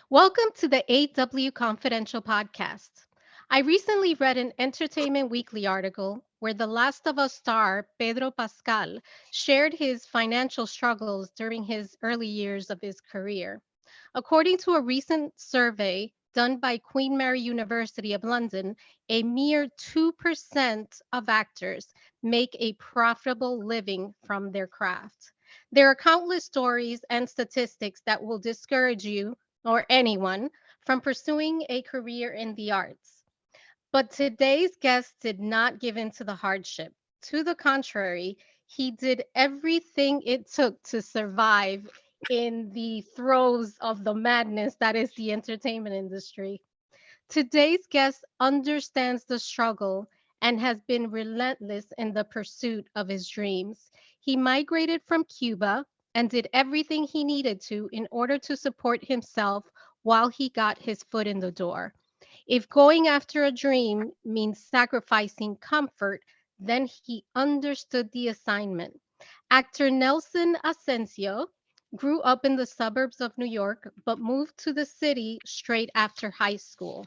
Welcome to the AW Confidential podcast. I recently read an Entertainment Weekly article where the Last of Us star Pedro Pascal shared his financial struggles during his early years of his career. According to a recent survey done by Queen Mary University of London, a mere 2% of actors make a profitable living from their craft. There are countless stories and statistics that will discourage you or anyone from pursuing a career in the arts. But today's guest did not give in to the hardship. To the contrary, he did everything it took to survive in the throes of the madness that is the entertainment industry. Today's guest understands the struggle and has been relentless in the pursuit of his dreams. He migrated from Cuba and did everything he needed to in order to support himself while he got his foot in the door. If going after a dream means sacrificing comfort, then he understood the assignment. Actor Nelson Ascencio grew up in the suburbs of New York, but moved to the city straight after high school,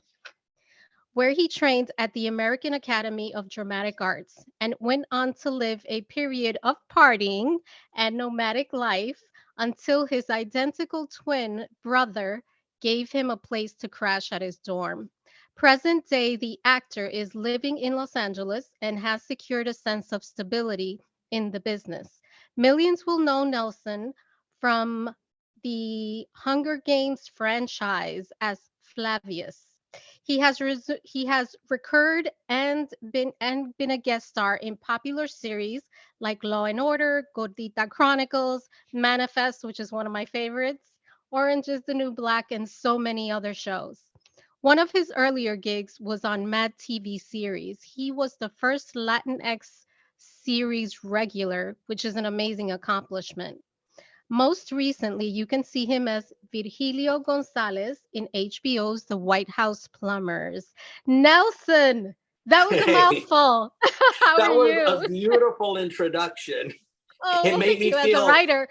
where he trained at the American Academy of Dramatic Arts and went on to live a period of partying and nomadic life until his identical twin brother gave him a place to crash at his dorm. Present day, the actor is living in Los Angeles and has secured a sense of stability in the business. Millions will know Nelson from the Hunger Games franchise as Flavius. He has recurred and been a guest star in popular series like Law and Order, Gordita Chronicles, Manifest, which is one of my favorites, Orange is the New Black, and so many other shows. One of his earlier gigs was on Mad TV series. He was the first Latinx series regular, which is an amazing accomplishment. Most recently, you can see him as Virgilio Gonzalez in HBO's The White House Plumbers. Nelson, that was a Hey, mouthful. How are that was a you? beautiful introduction. Oh, It well, made thank me you as a feel, writer.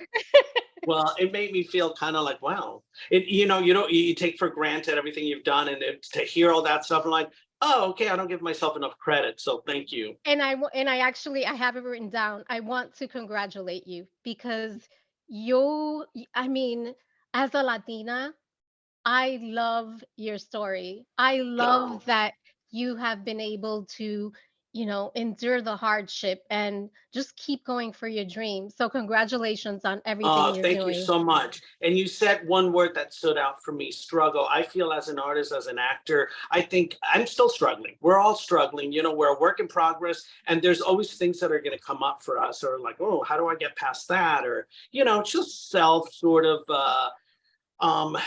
it made me feel kind of like, wow. You take for granted everything you've done, and to hear all that stuff, I'm like, oh, okay, I don't give myself enough credit, so thank you. And I have it written down. I want to congratulate you because I mean, as a Latina, I love your story. I Oh, love that you have been able to, endure the hardship and just keep going for your dreams. So congratulations on everything you're thank you doing. so much. And you said one word that stood out for me: struggle. I feel as an artist, as an actor, I think I'm still struggling. We're all struggling. We're a work in progress, and there's always things that are going to come up for us, or like, oh, how do I get past that? Or, just self sort of um,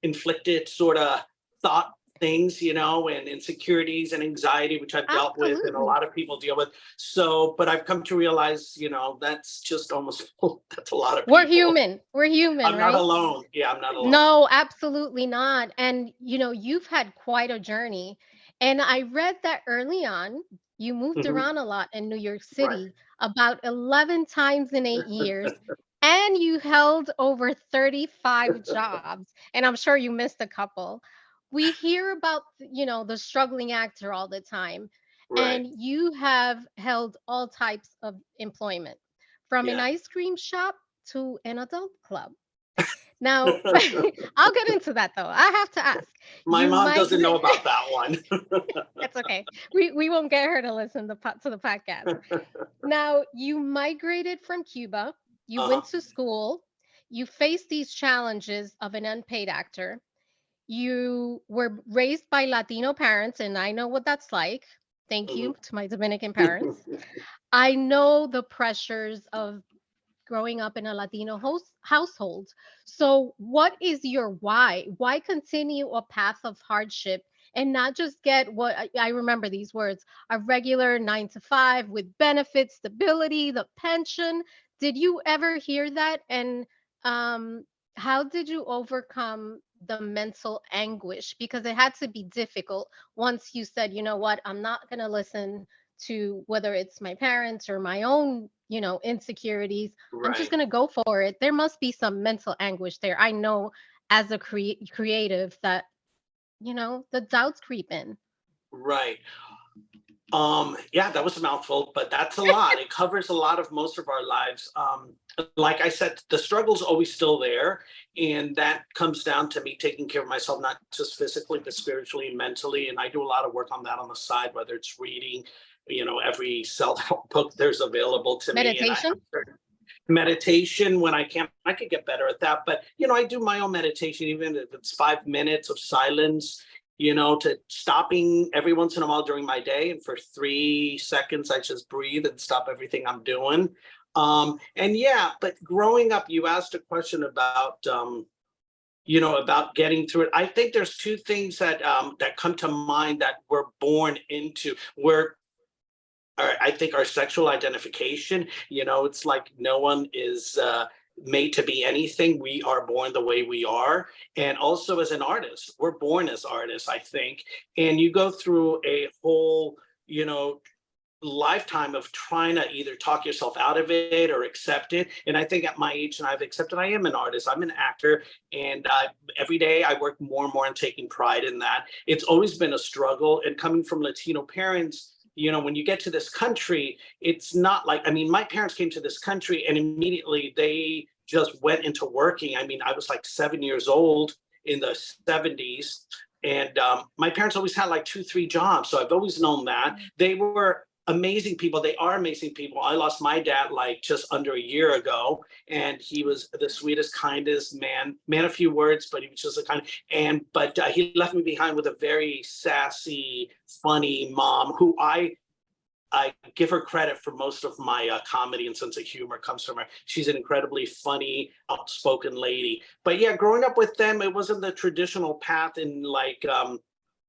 inflicted sort of thought things, and insecurities and anxiety, which I've dealt with and a Absolutely. lot of people deal with. So, but I've come to realize, that's just almost, that's a lot of We're people. human. We're human, I'm not right? alone. Yeah, I'm not alone. No, absolutely not. And you've had quite a journey. And I read that early on, you moved Mhm. around a lot in New York Right. City, about 11 times in 8 years, and you held over 35 jobs. And I'm sure you missed a couple. We hear about, the struggling actor all the time, Right. and you have held all types of employment, from an Yeah. ice cream shop to an adult club. Now, I'll get into that though. I have to ask. My You mom doesn't know migrate. about that one. That's okay. We won't get her to listen to the podcast. Now, you migrated from Cuba. You uh-huh. went to school. You faced these challenges of an unpaid actor. You were raised by Latino parents, and I know what that's like. Thank Mhm. you to my Dominican parents. I know the pressures of growing up in a Latino household. So, what is your why? Why continue a path of hardship and not just get what I remember these words, a regular 9 to 5 with benefits, stability, the pension? Did you ever hear that? And um, how did you overcome the mental anguish? Because it had to be difficult once you said, you know what, I'm not going to listen to whether it's my parents or my own, insecurities. I'm just Right. going to go for it. There must be some mental anguish there. I know as a creative that, the doubts creep in. Right. Yeah, that was a mouthful, but that's a lot. It covers a lot of most of our lives. Like I said, the struggle's always still there. And that comes down to me taking care of myself, not just physically, but spiritually and mentally. And I do a lot of work on that on the side, whether it's reading, every self-help book there's available to me. And I Meditation? have certain meditation when I can. I could get better at that. But, I do my own meditation, even if it's 5 minutes of silence, to stopping every once in a while during my day. And for 3 seconds, I just breathe and stop everything I'm doing. And yeah, but growing up, you asked a question about, about getting through it. I think there's two things that come to mind that we're born into. I think our sexual identification, it's like no one is made to be anything. We are born the way we are. And also as an artist, we're born as artists, I think. And you go through a whole, lifetime of trying to either talk yourself out of it or accept it. And I think at my age, and I've accepted I am an artist, I'm an actor, and every day I work more and more on taking pride in that. It's always been a struggle. And coming from Latino parents, when you get to this country, it's not like, my parents came to this country and immediately they just went into working. I was like 7 years old in the 70s. And my parents always had like 2, 3 jobs. So I've always known that. They were amazing people. They are amazing people. I lost my dad like just under a year ago, and he was the sweetest, kindest man of few words, but he was just a but he left me behind with a very sassy, funny mom who I give her credit for most of my comedy and sense of humor comes from her. She's an incredibly funny, outspoken lady. But yeah, growing up with them, it wasn't the traditional path. And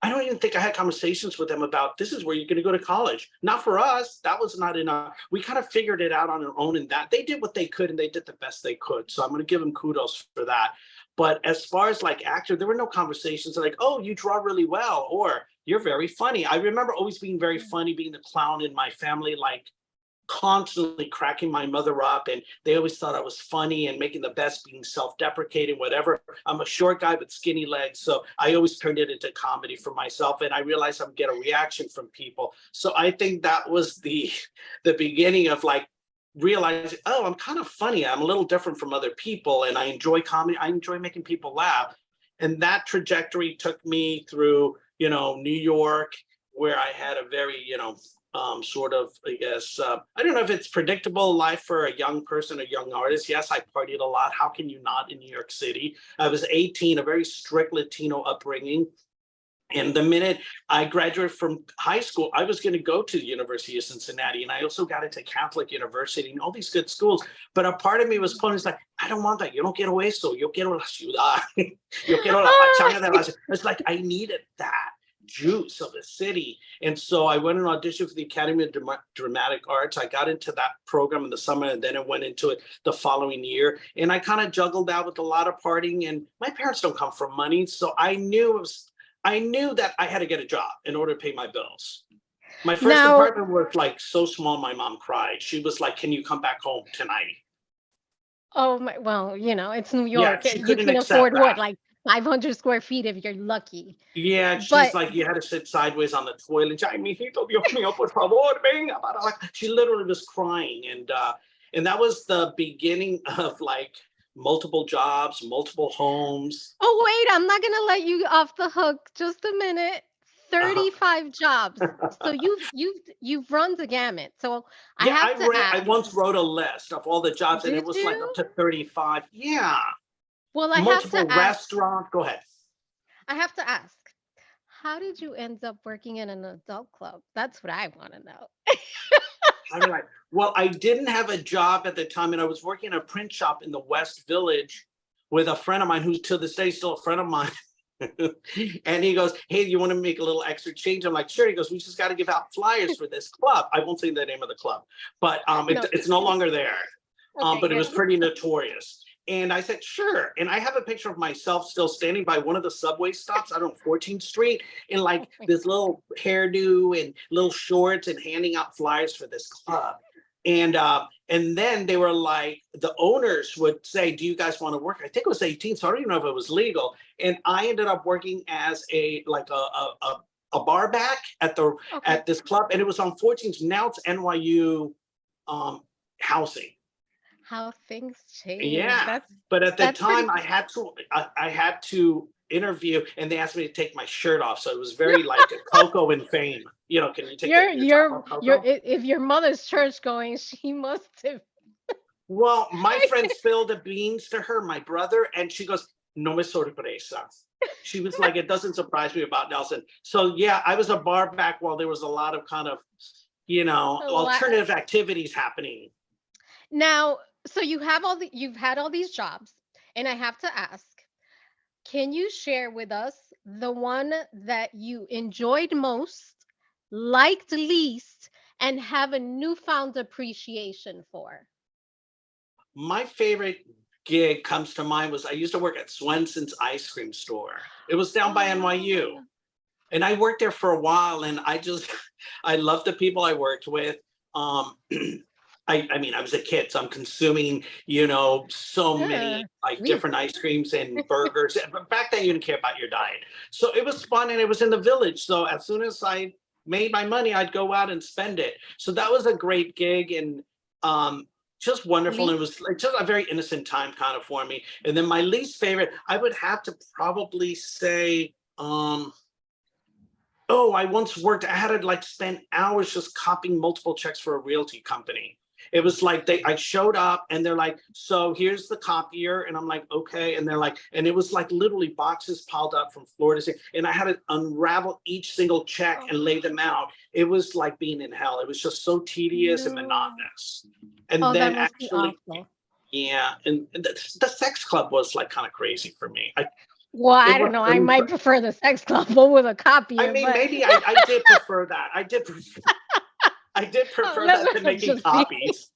I don't even think I had conversations with them about this is where you're going to go to college. Not for us. That was not enough. We kind of figured it out on our own, and that they did what they could and they did the best they could. So I'm going to give them kudos for that. But as far as like actor, there were no conversations like, oh, you draw really well, or you're very funny. I remember always being very funny, being the clown in my family, like constantly cracking my mother up. And they always thought I was funny and making the best, being self-deprecating, whatever. I'm a short guy with skinny legs. So I always turned it into comedy for myself. And I realized I'm getting a reaction from people. So I think that was the beginning of like realizing, oh, I'm kind of funny. I'm a little different from other people. And I enjoy comedy. I enjoy making people laugh. And that trajectory took me through, New York, where I had a very, sort of, I guess, I don't know if it's predictable life for a young person, a young artist. Yes, I partied a lot. How can you not in New York City? I was 18, a very strict Latino upbringing. And the minute I graduated from high school, I was going to go to the University of Cincinnati. And I also got into Catholic University and all these good schools. But a part of me was pulling, it's like, I don't want that. Yo no quiero eso. Yo quiero la ciudad. Yo quiero la pachanga de la ciudad. It's like, I needed that juice of the city. And so I went and auditioned for the Academy of Dramatic Arts. I got into that program in the summer, and then I went into it the following year. And I kind of juggled that with a lot of partying. And my parents don't come from money. So I knew that I had to get a job in order to pay my bills. My first Now, apartment was like so small, my mom cried. She was like, can you come back home tonight? oh my, well, it's New Yeah, York. she You couldn't can accept afford what, that. like 500 square feet if you're lucky. Yeah, she's But like, you had to sit sideways on the toilet. Ay, mijito, Dios mío, por favor, venga. She literally was crying. And that was the beginning of like multiple jobs, multiple homes. oh wait, I'm not gonna let you off the hook. Just a minute. Uh-huh. 35 jobs. So you've run the gamut. So I Yeah, have to I ask, once wrote a list of all the jobs, and it did was like up you? to 35. Yeah. Well, Multiple restaurants. Go ahead. I have to ask, how did you end up working in an adult club? That's what I want to know. How did I? Well, I didn't have a job at the time, and I was working in a print shop in the West Village with a friend of mine who's to this day still a friend of mine. And he goes, hey, you want to make a little extra change? I'm like, sure. He goes, we just got to give out flyers for this club. I won't say the name of the club, but No. it's no longer there. Okay, But it was good. pretty notorious. And I said, sure. And I have a picture of myself still standing by one of the subway stops, I don't know, 14th Street, in Oh like my this little hairdo and little shorts and handing out flyers for this club. And then they were like, the owners would say, "Do you guys want to work?" I think it was 18, so I don't even know if it was legal. And I ended up working as a bar back Okay. at this club, and it was on 14th. Now it's NYU um, housing. How things change. Yeah, but at the That's pretty time I had to interview, and they asked me to take my shirt off, so it was very like Coco and Fame. Can you take your top off, Coco? if your mother's church going, she must have. Well, my friend spilled the beans to her, my brother, and she goes, "No me sorpresa." She was like, "It doesn't surprise me about Nelson." So yeah, I was a bar back while there was a lot of kind of, alternative activities happening. Now, so you've had all these jobs, and I have to ask, can you share with us the one that you enjoyed most, liked least, and have a newfound appreciation for? My favorite gig comes to mind was I used to work at Swenson's ice cream store. It was down by NYU. Oh, And I worked there for a while, and I loved the people I worked with. Um, I mean, I was a kid, so I'm consuming, so yeah. many like We different ice creams and burgers. But back then, you didn't care about your diet, so it was fun, and it was in the village. So as soon as I made my money, I'd go out and spend it. So that was a great gig, and just wonderful. And it least was like just a very innocent time kind of for me. And then my least favorite, I would have to probably say. Oh, I once worked, I had to like spend hours just copying multiple checks for a realty company. It was like I showed up and they're like, "So here's the copier." And I'm like, "Okay." And they're like, and it was like literally boxes piled up from floor to ceiling. And I had to unravel each single check oh, and lay them out. It was like being in hell. It was just so tedious and no. monotonous. And Oh, that then must be actually, awful. yeah, and the sex club was like kind of crazy for me. Well, It I was, don't know. I might prefer the sex club over the I copier, mean, but maybe I did prefer that. I did prefer that to let's making just be. copies.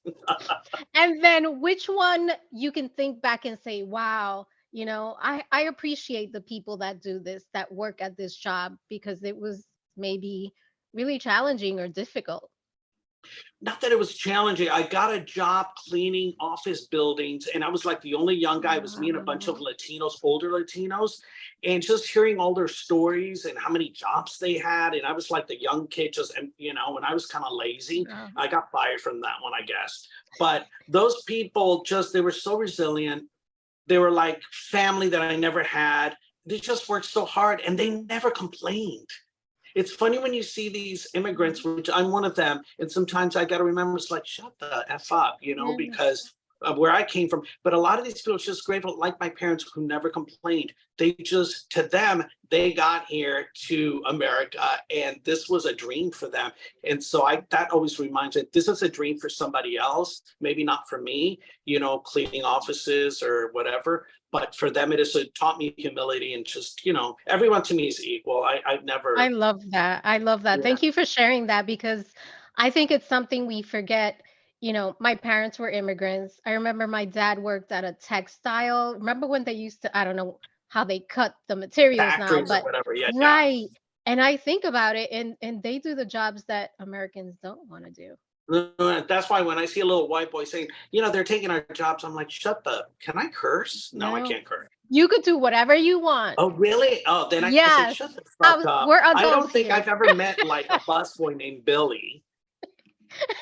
And then which one you can think back and say, wow, I appreciate the people that do this, that work at this job because it was maybe really challenging or difficult. Not that it was challenging. I got a job cleaning office buildings, and I was like the only young guy. It was me and a bunch of Wow. Latinos, older Latinos, and just hearing all their stories and how many jobs they had. And I was like the young kid, just and I was kind of lazy. Wow. I got fired from that one, I guess. But those people they were so resilient. They were like family that I never had. They just worked so hard, and they never complained. It's funny when you see these immigrants, which I'm one of them, and sometimes I got to remember it's like, shut the F up, Yeah. because of where I came from. But a lot of these people are just grateful, like my parents who never complained. To them, they got here to America, and this was a dream for them. And so that always reminds me, this is a dream for somebody else, maybe not for me, cleaning offices or whatever. But for them, it taught me humility and just, everyone to me is equal. I've I never, love that. I love that. yeah, Thank you for sharing that because I think it's something we forget. My parents were immigrants. I remember my dad worked at a textile. Remember when they used to, I don't know how they cut the materials now, factories or but whatever. Yeah, yeah. right. And I think about it and they do the jobs that Americans don't want to do. That's why when I see a little white boy saying, they're taking our jobs, I'm like, can I curse? No, I No. can't curse. You could do whatever you want. Oh, really? Oh, then I say, Yes. shut the fuck up. We're I adults don't think here. I've ever met like a busboy named Billy,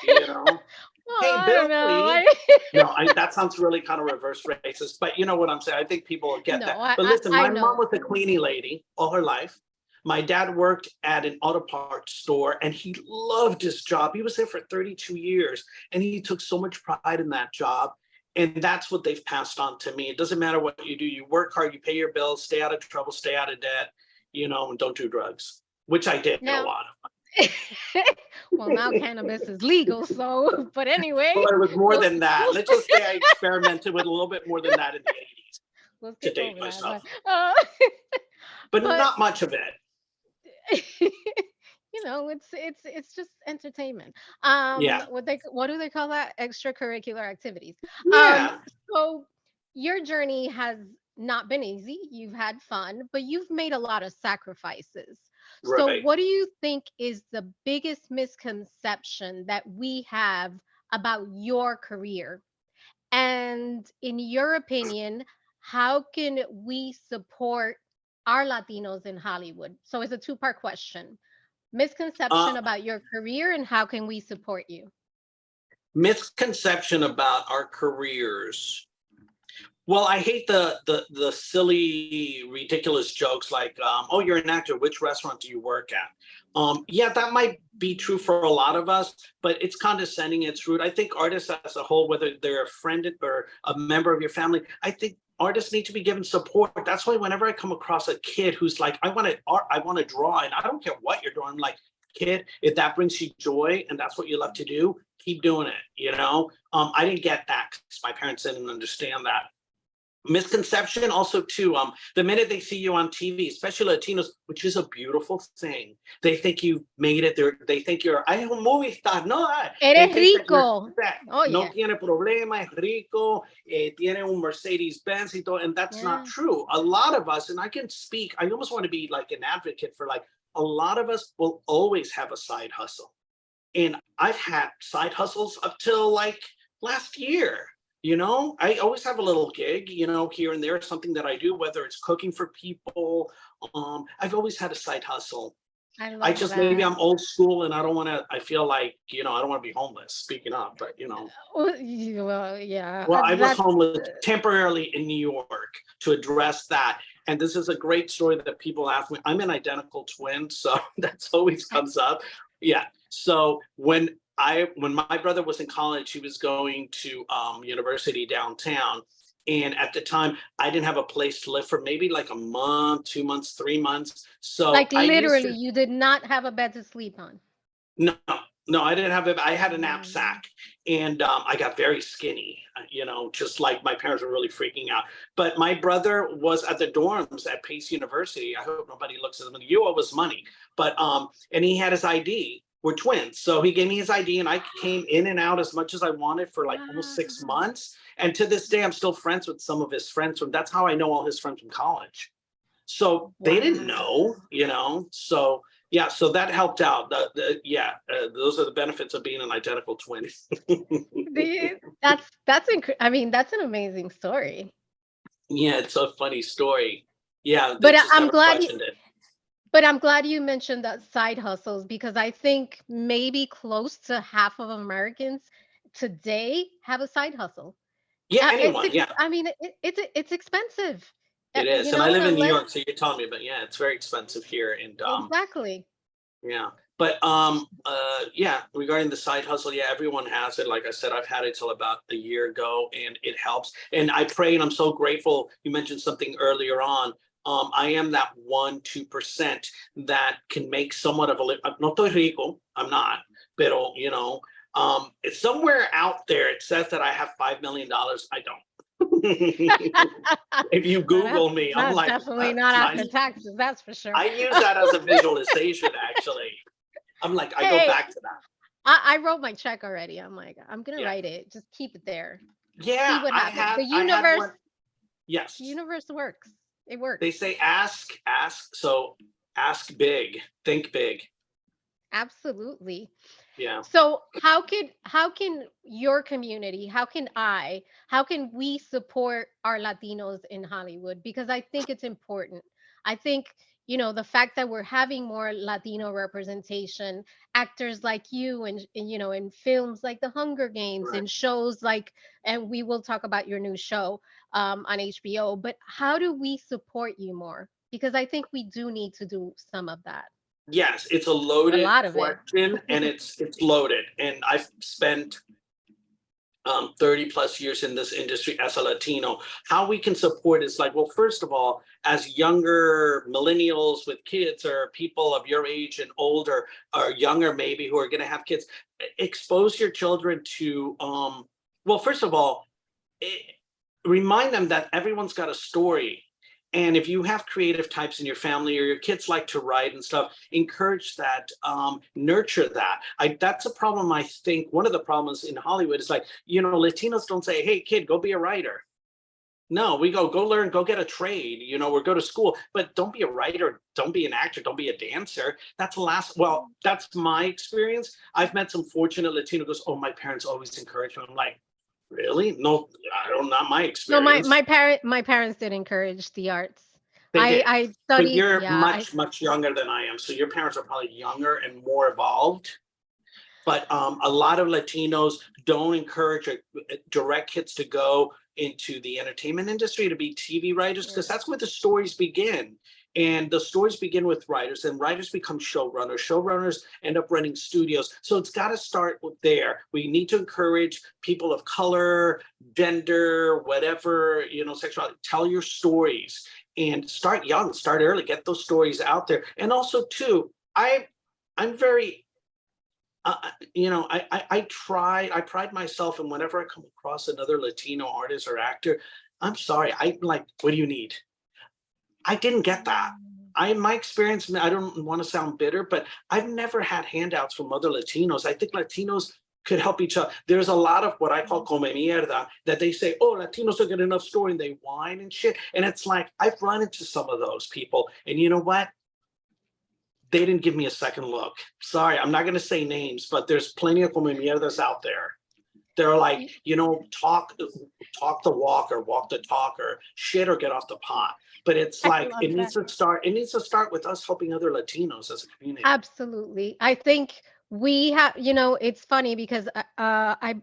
you know? Oh, Hey, I don't know. Billy. No, that sounds really kind of reverse racist, but you know what I'm saying? I think people will get that. No, But listen, I my mom know. was a cleaning lady all her life. My dad worked at an auto parts store and he loved his job. He was there for 32 years and he took so much pride in that job. And that's what they've passed on to me. It doesn't matter what you do. You work hard, you pay your bills, stay out of trouble, stay out of debt, and don't do drugs, which I did a Now, lot. well, now cannabis is legal, so but anyway, Well, it was more we'll than that. we'll, Let's just say I experimented with a little bit more than that in the 80s we'll to skip date over that. myself, but But not much of it. it's just entertainment. Yeah. What do they call that? Extracurricular activities. Um, Yeah. so your journey has not been easy. You've had fun, but you've made a lot of sacrifices. So Right. what do you think is the biggest misconception that we have about your career. And in your opinion, how can we support our Latinos in Hollywood? So it's a two-part question. Uh, Misconception about your career and how can we support you? Misconception about our careers. Well, I hate the silly, ridiculous jokes like, "Oh, you're an actor. Which restaurant do you work at?" Yeah, that might be true for a lot of us, but it's condescending. It's rude. I think artists as a whole, whether they're a friend or a member of your family, I think artists need to be given support. That's why whenever I come across a kid who's like, "I want to art, I want to draw," and I don't care what you're doing, I'm like, "Kid, if that brings you joy and that's what you love to do, keep doing it." I didn't get that because my parents didn't understand that. Misconception also too, the minute they see you on TV, especially Latinos, which is a beautiful thing, they think you made it. They think you're, I am a movie star. No, they Eres think that you're rico. set. Oh, No yeah. tiene problema, es rico, tiene un Mercedes Benz y todo, and that's not Yeah. true. A lot of us, and I can speak, I almost want to be like an advocate for, like, a lot of us will always have a side hustle. And I've had side hustles up till like last year. I always have a little gig, here and there, something that I do, whether it's cooking for people. I've always had a side hustle. I I love just, maybe that. I'm old school and I don't want to, I feel like, I don't want to be homeless, speaking up, but Well, yeah, well, I was that's homeless temporarily in New York to address that. And this is a great story that people ask me. I'm an identical twin, so that's always comes up. Yeah. So when my brother was in college, he was going to university downtown. And at the time, I didn't have a place to live for maybe like a month, 2 months, 3 months. So like I used literally to, you did not have a bed to sleep on. no, no, I didn't have it. I had a Mm. knapsack, and I got very skinny. Just like my parents were really freaking out. But my brother was at the dorms at Pace University. I hope nobody looks at him. You owe us money, but and he had his ID. We're twins, so he gave me his ID, and I came in and out as much as I wanted for like almost 6 months. And to this day, I'm still friends with some of his friends from. That's how I know all his friends from college. So they didn't Wow. know. So yeah, so that helped out. Yeah, those are the benefits of being an identical twin. I mean, that's an amazing story. Yeah, it's a funny story. Yeah, they But just I'm never glad you questioned it. but I'm glad you mentioned that side hustles because I think maybe close to half of Americans today have a side hustle. Yeah, It's anyone. Yeah, I mean, it's expensive. it is. And I live in New Unless York, so you're telling me, but yeah, it's very expensive here. And exactly. yeah. But yeah, regarding the side hustle, yeah, everyone has it. Like I said, I've had it till about a year ago and it helps. And I pray and I'm so grateful. You mentioned something earlier on. I am that 1-2% that can make somewhat of a no estoy rico, I'm not, pero it's somewhere out there. It says that I have $5 million. I don't. If you Well, that's Google me, I'm that's like, definitely what? not after Nice. taxes, that's for sure. I use that as a visualization, actually. I'm like, I go Hey, back to that. I wrote my check already. I'm like, I'm gonna Yeah. write it. Just keep it there. See Yeah, what happens. I had one. The Yes. universe works. It They works. say ask, so ask big, think big. Absolutely. Yeah. So how can your community, how can we support our Latinos in Hollywood? Because I think it's important. I think, the fact that we're having more Latino representation, actors like you and in films like The Hunger Games, Right. in shows like, and we will talk about your new show on HBO, but how do we support you more? Because I think we do need to do some of that, Yes, it's a or a loaded lot of it. question and it's loaded. And I've spent 30 plus years in this industry as a Latino. How we can support is like, well, first of all, as younger millennials with kids or people of your age and older or younger, maybe who are going to have kids, expose your children to, well, first of all, it, remind them that everyone's got a story. And if you have creative types in your family or your kids like to write and stuff, encourage that, nurture that. That's a problem. I think one of the problems in Hollywood is like, Latinos don't say, hey, kid, go be a writer. No, we go learn, go get a trade, or go to school, but don't be a writer, don't be an actor, don't be a dancer. That's the last, well, that's my experience. I've met some fortunate Latino goes, oh, my parents always encourage me. I'm like, really? No, I don't, not my No, experience. my parents did encourage the arts. They did. I But studied, you're yeah, I much, much younger than I am. So your parents are probably younger and more evolved. But a lot of Latinos don't encourage direct kids to go into the entertainment industry to be TV writers yeah. because that's where the stories begin. And the stories begin with writers, and writers become showrunners. Showrunners end up running studios. So it's got to start there. We need to encourage people of color, gender, whatever, sexuality. Tell your stories and start young, start early, get those stories out there. And also, too, I'm very I pride myself in whenever I come across another Latino artist or actor, I'm sorry, I'm like, what do you need? I didn't get that. Mm. My experience, I don't want to sound bitter, but I've never had handouts from other Latinos. I think Latinos could help each other. There's a lot of what I call come mierda that they say, oh, Latinos don't get enough story and they whine and shit. And it's like, I've run into some of those people. And you know what? They didn't give me a second look. Sorry, I'm not going to say names, but there's plenty of come mierdas out there. They're like, talk the walk or walk the talk or shit or get off the pot. But it's I like love that. it needs to start with us helping other Latinos as a community. Absolutely. I think we have, it's funny because I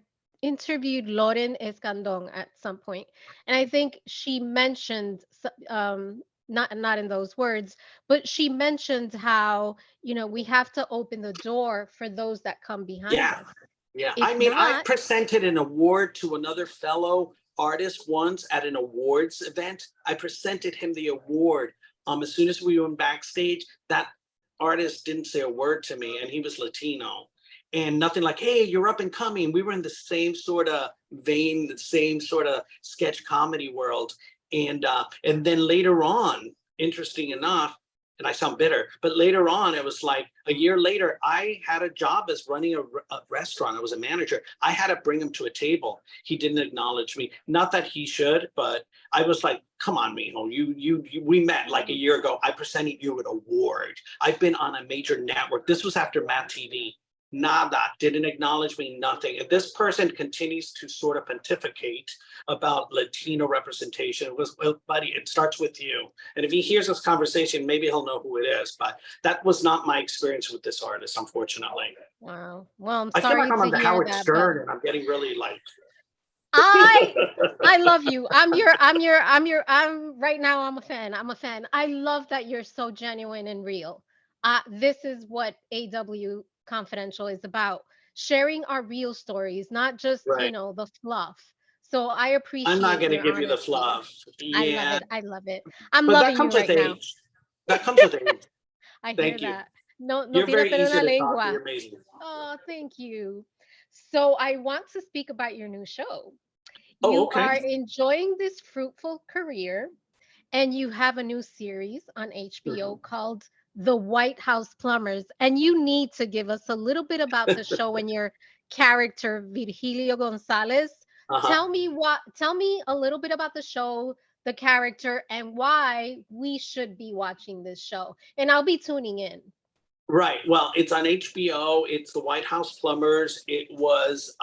interviewed Lauren Escandon at some point, and I think she mentioned, not in those words, but she mentioned how, we have to open the door for those that come behind Yeah. us. Yeah. If I mean, I not, presented an award to another fellow artist once at an awards event. I presented him the award. As soon as we went backstage, that artist didn't say a word to me, and he was Latino. And nothing like, hey, you're up and coming. We were in the same sort of vein, the same sort of sketch comedy world. And then later on, interesting enough, and I sound bitter, but later on, it was like a year later, I had a job as running a restaurant. I was a manager. I had to bring him to a table. He didn't acknowledge me. Not that he should, but I was like, come on, Mijo, we met like a year ago. I presented you an award. I've been on a major network. This was after Matt TV. Nada, didn't acknowledge me, nothing. If this person continues to sort of pontificate about Latino representation, well, buddy, it starts with you. And if he hears this conversation, maybe he'll know who it is. But that was not my experience with this artist, unfortunately. wow. Well, I'm I feel like sorry I'm to on the hear Howard that, but Stern and I'm getting really like, I I love you. I'm right now I'm a fan. I'm a fan. I love that you're so genuine and real. This is what AW Confidential is about. Sharing our real stories, not just, right. the fluff. So I I'm not appreciate going to your give you the honesty. fluff. I love Yeah. it. I love it. I'm But that loving you comes with right now. age. That comes with age. I hear Thank you. that. No You're tiene very pelo en easy la to talk to. lengua. You're amazing. Oh, thank you. So I want to speak about your new show. Oh, You okay. are enjoying this fruitful career, and you have a new series on HBO called The White House Plumbers. And you need to give us a little bit about the show and your character, Virgilio Gonzalez. Uh-huh. Tell me a little bit about the show, the character, and why we should be watching this show. And I'll be tuning in. Right. Well, it's on HBO. It's the White House Plumbers. It was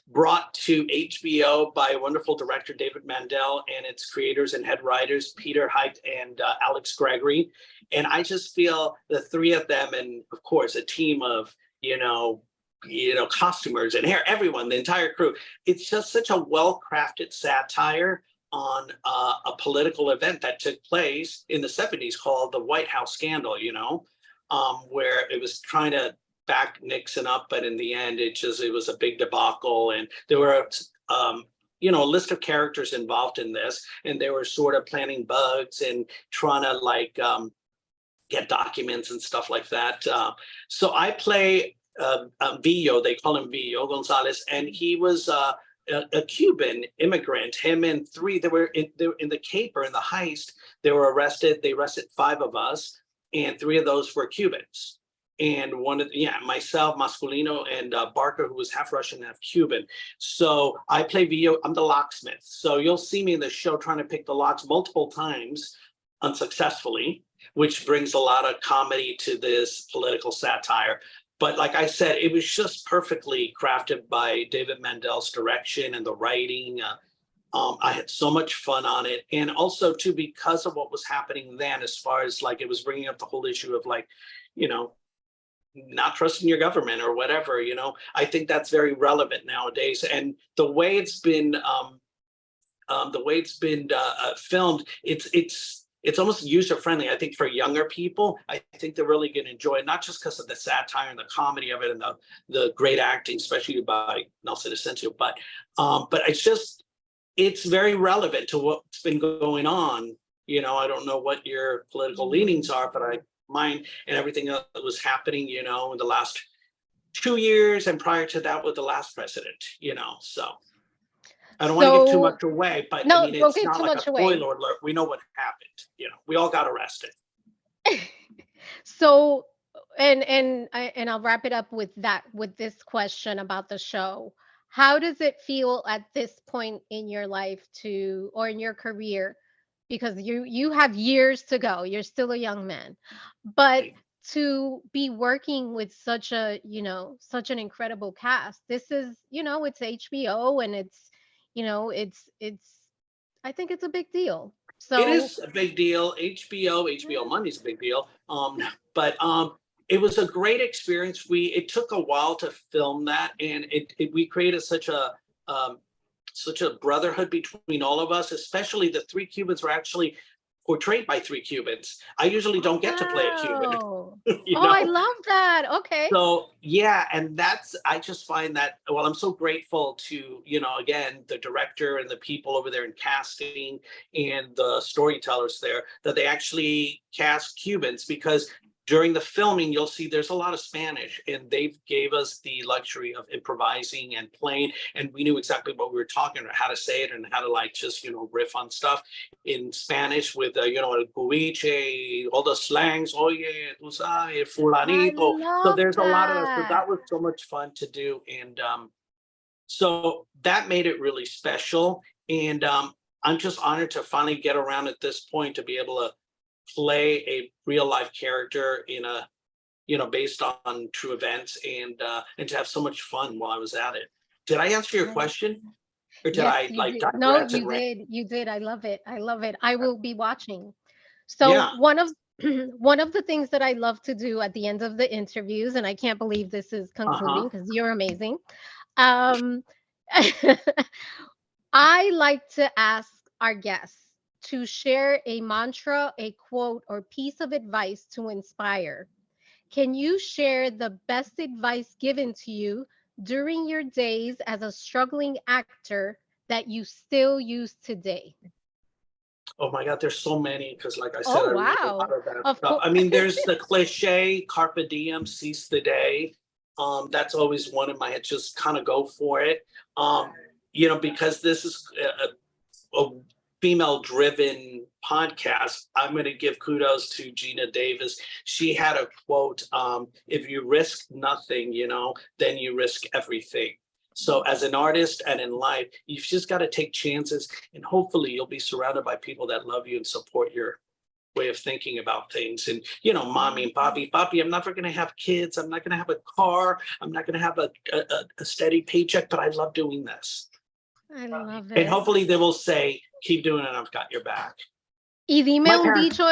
brought to HBO by wonderful director David Mandel and its creators and head writers Peter Height and Alex Gregory. And I just feel the three of them, and of course a team of costumers and hair, everyone, the entire crew. It's just such a well-crafted satire on a political event that took place in the 70s called the White House Scandal. Where it was trying to back Nixon up, but in the end, it was a big debacle, and there were a list of characters involved in this, and they were sort of planting bugs and trying to get documents and stuff like that. So I play Villo, they call him Villo Gonzalez, and he was a Cuban immigrant. Him and three, they were in the caper, in the heist. They were arrested. They arrested five of us, and three of those were Cubans. and myself, Masculino, and Barker, who was half Russian, half Cuban. So I play video. I'm the locksmith. So you'll see me in the show trying to pick the locks multiple times, unsuccessfully, which brings a lot of comedy to this political satire. But like I said, it was just perfectly crafted by David Mandel's direction and the writing. I had so much fun on it. And also, too, because of what was happening then, as far as like it was bringing up the whole issue of like, you know, not trusting your government or whatever, I think that's very relevant nowadays. And the way it's been, filmed, it's almost user friendly. I think for younger people, I think they're really going to enjoy it, not just because of the satire and the comedy of it and the great acting, especially by Nelson Ascencio, but it's very relevant to what's been going on. I don't know what your political leanings are, but mine and everything that was happening, in the last 2 years and prior to that with the last president, so. I don't want to give too much away, but I no, mean, don't it's give not too like a much away. spoiler alert. We know what happened. We all got arrested. So, and I'll wrap it up with this question about the show. How does it feel at this point in your life or in your career? Because you have years to go. You're still a young man. But to be working with such an incredible cast. This is, it's HBO, and it's I think it's a big deal. It So is a big deal. HBO Monday's a big deal. But it was a great experience. It took a while to film that, and we created such a brotherhood between all of us, especially the three Cubans were actually portrayed by three Cubans. I usually don't get to play a Cuban, wow. Oh, I love that. Okay. So and I just find that, well, I'm so grateful to, again, the director and the people over there in casting and the storytellers there, that they actually cast Cubans, because during the filming, you'll see there's a lot of Spanish, and they gave us the luxury of improvising and playing. And we knew exactly what we were talking about, how to say it, and how to just, riff on stuff in Spanish with, el cubiche, all the slangs, oye, tú sabes, I fulanito. So love there's a lot of that. So that. that was so much fun to do. And so that made it really special. And I'm just honored to finally get around at this point to be able to play a real life character in based on true events, and to have so much fun while I was at it. Did I answer your question, or did Yes, I you like did. No, digress and you rant? did. You did. I love it. I love it. I will be watching. So Yeah. one of one of the things that I love to do at the end of the interviews, and I can't believe this is concluding Uh-huh. because you're amazing. Um, I like to ask our guests to share a mantra, a quote, or piece of advice to inspire. Can you share the best advice given to you during your days as a struggling actor that you still use today? Oh my God, there's so many, because like I said, Oh, I read a lot wow. of that Of stuff. course. I mean, there's the cliche, carpe diem, seize the day. That's always one in my head, just kind of go for it. Um, because this is a female driven podcast, I'm going to give kudos to Gina Davis. She had a quote, if you risk nothing, then you risk everything. So as an artist and in life, you've just got to take chances, and hopefully you'll be surrounded by people that love you and support your way of thinking about things. And mommy and papi, I'm never going to have kids, I'm not going to have a car, I'm not going to have a steady paycheck, but I love doing this. I love And it. hopefully they will say, keep doing it, I've got your back. Y dime My un parents, dicho,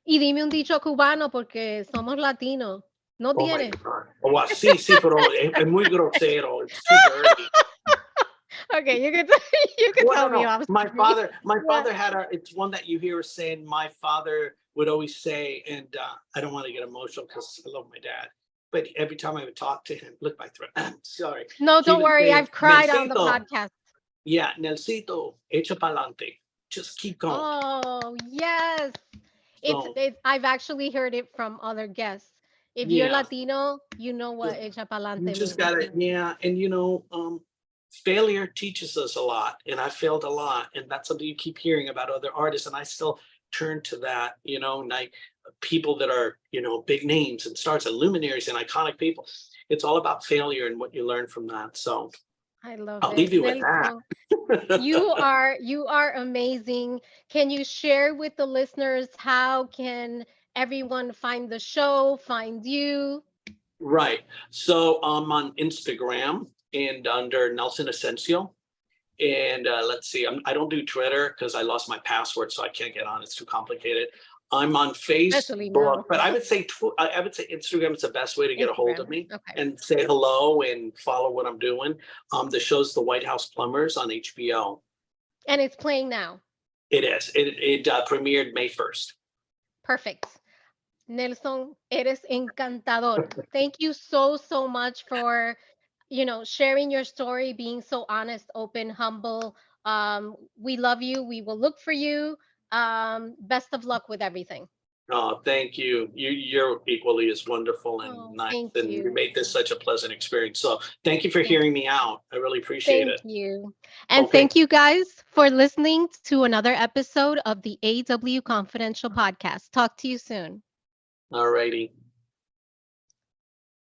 y dime un dicho cubano porque somos latinos. ¿No oh my tiene? God. Oh, sí, pero es muy grosero. It's too dirty. Okay, you can Well, tell no, me no. off. My What? father it's one that you hear saying, my father would always say, and I don't want to get emotional because I love my dad, but every time I would talk to him, look, my throat, sorry. No, He don't would worry. say, I've cried on the Nelsito, podcast. yeah, Nelsito, echa pa'lante. Just keep going. Oh, yes. So, I've actually heard it from other guests. If you're yeah, Latino, you know what just, echa you pa'lante just means. gotta, yeah. And failure teaches us a lot, and I failed a lot, and that's something you keep hearing about other artists, and I still turn to that, and people that are, big names and stars and luminaries and iconic people. It's all about failure and what you learn from that. So I love I'll it. leave you with that. Nelson, you are amazing. Can you share with the listeners how can everyone find the show, find you? Right. So I'm on Instagram and under Nelson Ascencio. And let's see, I don't do Twitter because I lost my password, so I can't get on. It's too complicated. I'm on Especially Facebook, now. but I would say Instagram is the best way to get a hold of Instagram. me Okay. and say hello and follow what I'm doing. The show's the White House Plumbers on HBO. And it's playing now. It is. It premiered May 1st. Perfect. Nelson, eres encantador. Thank you so, so much for, sharing your story, being so honest, open, humble. We love you. We will look for you. Best of luck with everything. Oh, thank you. You're equally as wonderful and Oh, nice, thank and you you. make this such a pleasant experience. So thank you for Thank hearing me out. I really appreciate Thank it. you. And Okay. thank you guys for listening to another episode of the AW Confidential podcast. Talk to you soon. All righty.